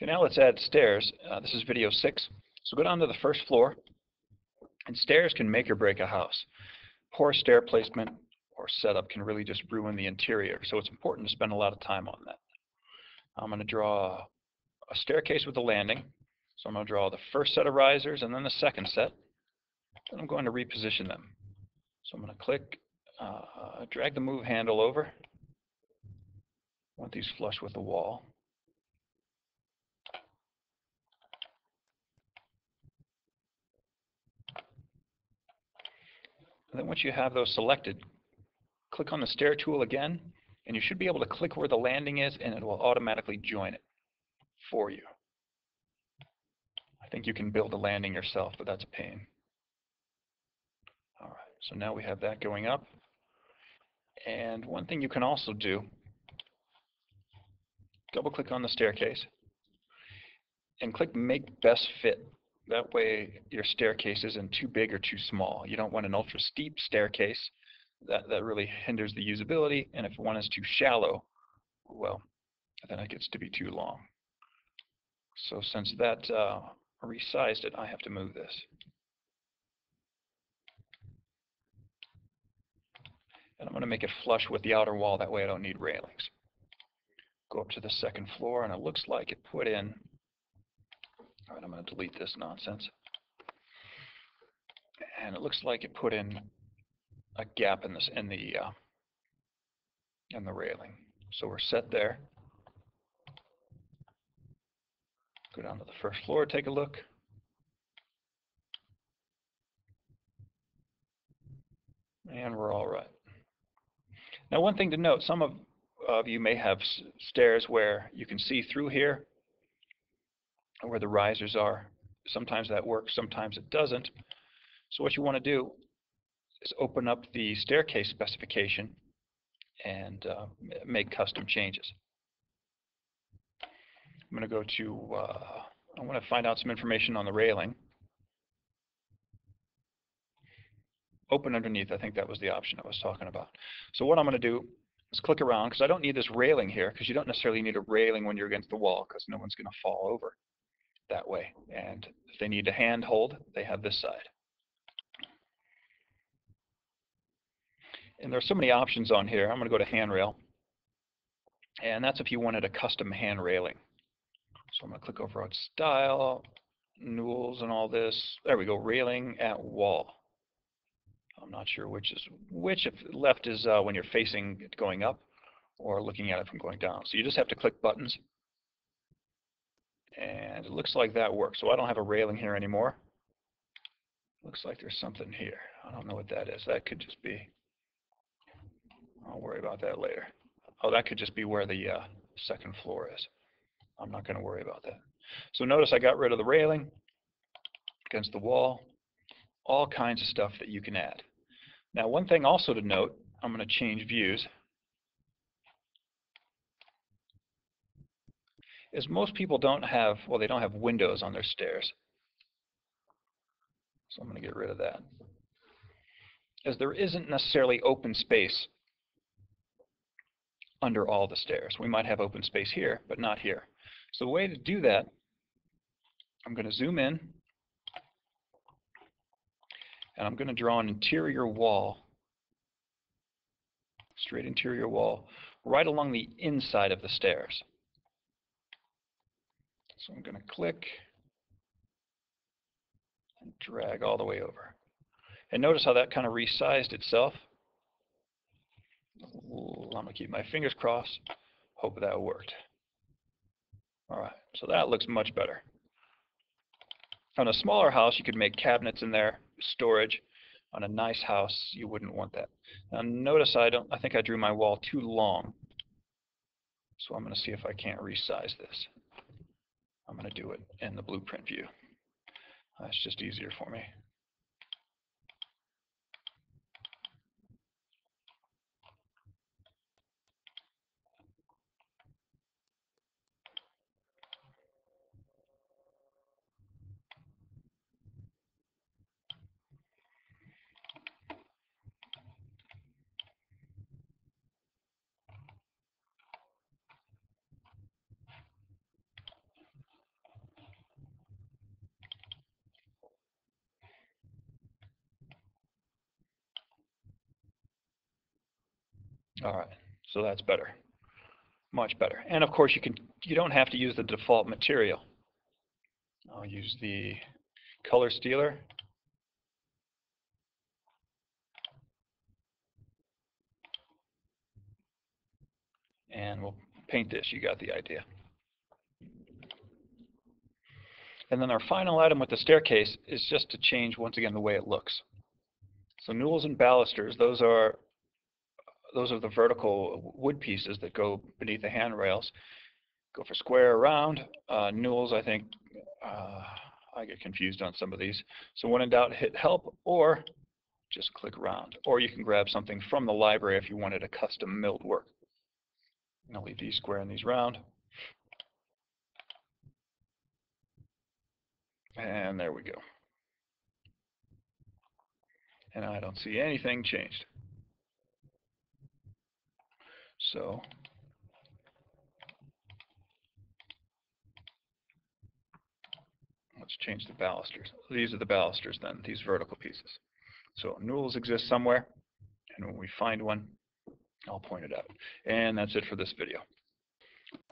Okay, now let's add stairs. This is video 6. So go down to the first floor, and stairs can make or break a house. Poor stair placement or setup can really just ruin the interior, so it's important to spend a lot of time on that. I'm going to draw a staircase with a landing. So I'm going to draw the first set of risers and then the second set, and I'm going to reposition them. So I'm going to click, drag the move handle over. I want these flush with the wall. And then once you have those selected, click on the stair tool again, and you should be able to click where the landing is, and it will automatically join it for you. I think you can build a landing yourself, but that's a pain. All right, so now we have that going up. And one thing you can also do, double-click on the staircase, and click Make Best Fit. That way your staircase isn't too big or too small. You don't want an ultra steep staircase. That really hinders the usability, and if one is too shallow, well, then it gets to be too long. So since that resized it, I have to move this. And I'm going to make it flush with the outer wall, that way I don't need railings. Go up to the second floor, and it looks like it put in, all right, I'm going to delete this nonsense. And it looks like it put in a gap in this in the railing. So we're set there. Go down to the first floor, take a look. And we're all right. Now one thing to note, some of you may have stairs where you can see through here, where the risers are. Sometimes that works, sometimes it doesn't. So what you want to do is open up the staircase specification and make custom changes. I'm going to go to, I want to find out some information on the railing. Open underneath, I think that was the option I was talking about. So what I'm going to do is click around, because I don't need this railing here, because you don't necessarily need a railing when you're against the wall, because no one's going to fall over that way. And if they need a handhold, they have this side. And there's so many options on here. I'm going to go to handrail, and that's if you wanted a custom hand railing. So I'm going to click over on style, rules, and all this. There we go, railing at wall. I'm not sure which is which. If left is when you're facing it going up, or looking at it from going down. So you just have to click buttons, and it looks like that works. So I don't have a railing here anymore. Looks like there's something here. I don't know what that is. That could just be, I'll worry about that later. Oh, that could just be where the second floor is. I'm not going to worry about that. So notice I got rid of the railing against the wall. All kinds of stuff that you can add. Now one thing also to note, I'm going to change views, is most people don't have, well, they don't have windows on their stairs. So I'm going to get rid of that. As there isn't necessarily open space under all the stairs. We might have open space here, but not here. So the way to do that, I'm going to zoom in, and I'm going to draw an interior wall, straight interior wall, right along the inside of the stairs. So I'm going to click and drag all the way over. And notice how that kind of resized itself. I'm going to keep my fingers crossed. Hope that worked. All right, so that looks much better. On a smaller house, you could make cabinets in there, storage. On a nice house, you wouldn't want that. Now notice I think I drew my wall too long. So I'm going to see if I can't resize this. I'm going to do it in the blueprint view. That's just easier for me. All right, so that's better, much better. And of course, you don't have to use the default material. I'll use the color stealer. And we'll paint this. You got the idea. And then our final item with the staircase is just to change, once again, the way it looks. So newels and balusters, those are the vertical wood pieces that go beneath the handrails. Go for square or round. Newels, I think, I get confused on some of these. So when in doubt, hit help or just click round. Or you can grab something from the library if you wanted a custom milled work. And I'll leave these square and these round. And there we go. And I don't see anything changed. So let's change the balusters. These are the balusters then, these vertical pieces. So newels exist somewhere, and when we find one, I'll point it out. And that's it for this video.